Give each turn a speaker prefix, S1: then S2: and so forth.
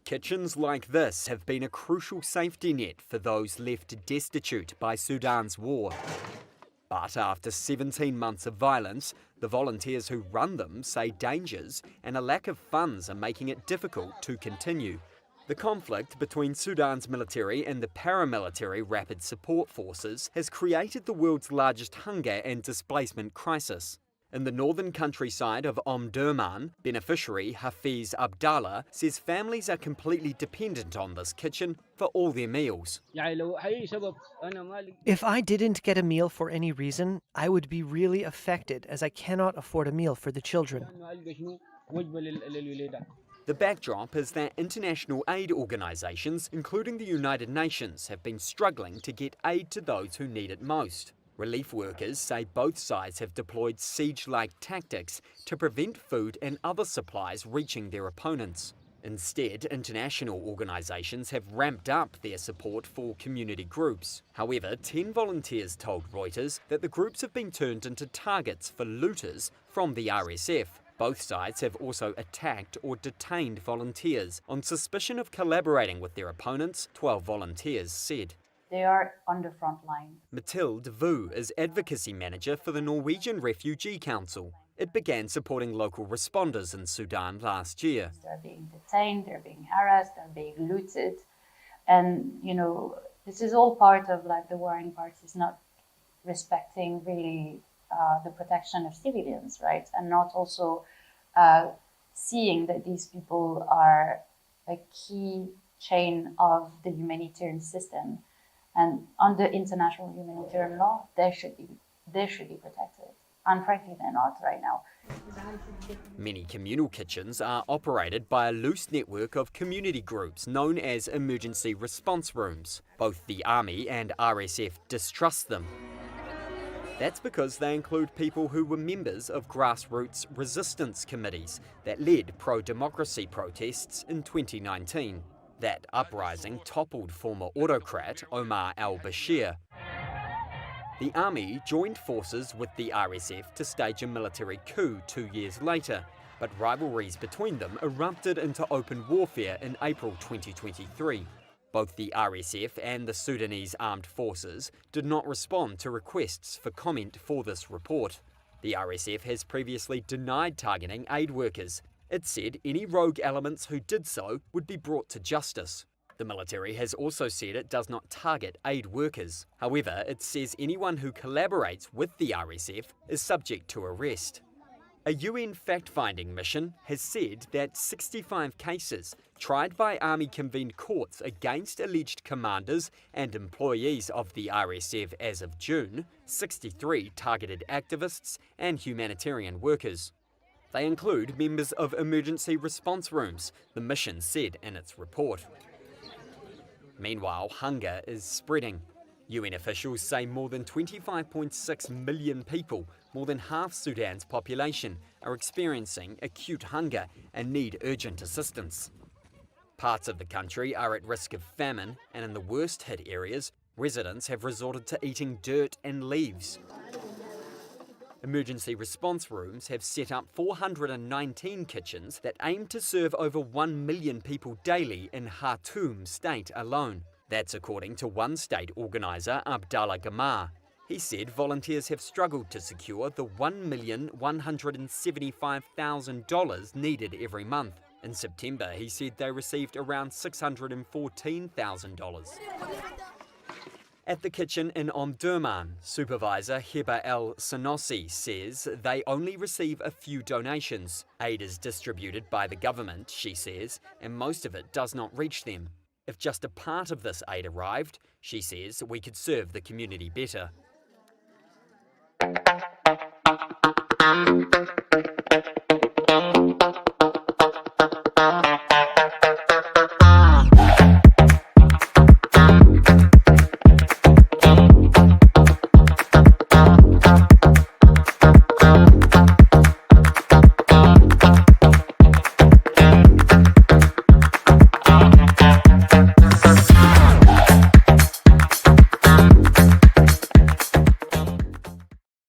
S1: Kitchens like this have been a crucial safety net for those left destitute by Sudan's war. But after 17 months of violence, the volunteers who run them say dangers and a lack of funds are making it difficult to continue. The conflict between Sudan's military and the paramilitary Rapid Support Forces has created the world's largest hunger and displacement crisis. In the northern countryside of Omdurman, beneficiary Hafiz Abdallah says families are completely dependent on this kitchen for all their meals.
S2: If I didn't get a meal for any reason, I would be really affected as I cannot afford a meal for the children.
S1: The backdrop is that international aid organisations, including the United Nations, have been struggling to get aid to those who need it most. Relief workers say both sides have deployed siege-like tactics to prevent food and other supplies reaching their opponents. Instead, international organisations have ramped up their support for community groups. However, 10 volunteers told Reuters that the groups have been turned into targets for looters from the RSF. Both sides have also attacked or detained volunteers on suspicion of collaborating with their opponents, 12 volunteers said.
S3: They are on the front line.
S1: Mathilde Vu is advocacy manager for the Norwegian Refugee Council. It began supporting local responders in Sudan last year.
S3: They're being detained, they're being harassed, they're being looted. And, this is all part of the warring parties not respecting really the protection of civilians, right? And not also seeing that these people are a key chain of the humanitarian system. And under international humanitarian law, they should be protected. And frankly, they're not right now.
S1: Many communal kitchens are operated by a loose network of community groups known as emergency response rooms. Both the Army and RSF distrust them. That's because they include people who were members of grassroots resistance committees that led pro-democracy protests in 2019. That uprising toppled former autocrat Omar al-Bashir. The army joined forces with the RSF to stage a military coup 2 years later, but rivalries between them erupted into open warfare in April 2023. Both the RSF and the Sudanese armed forces did not respond to requests for comment for this report. The RSF has previously denied targeting aid workers. It said any rogue elements who did so would be brought to justice. The military has also said it does not target aid workers. However, it says anyone who collaborates with the RSF is subject to arrest. A UN fact-finding mission has said that 65 cases tried by army-convened courts against alleged commanders and employees of the RSF as of June, 63 targeted activists and humanitarian workers. They include members of emergency response rooms, the mission said in its report. Meanwhile, hunger is spreading. UN officials say more than 25.6 million people, more than half Sudan's population, are experiencing acute hunger and need urgent assistance. Parts of the country are at risk of famine, and in the worst hit areas, residents have resorted to eating dirt and leaves. Emergency response rooms have set up 419 kitchens that aim to serve over 1 million people daily in Khartoum state alone. That's according to one state organiser, Abdallah Gamar. He said volunteers have struggled to secure the $1,175,000 needed every month. In September, he said they received around $614,000. At the kitchen in Omdurman, supervisor Hiba El Sanossi says they only receive a few donations. Aid is distributed by the government, she says, and most of it does not reach them. If just a part of this aid arrived, she says, we could serve the community better.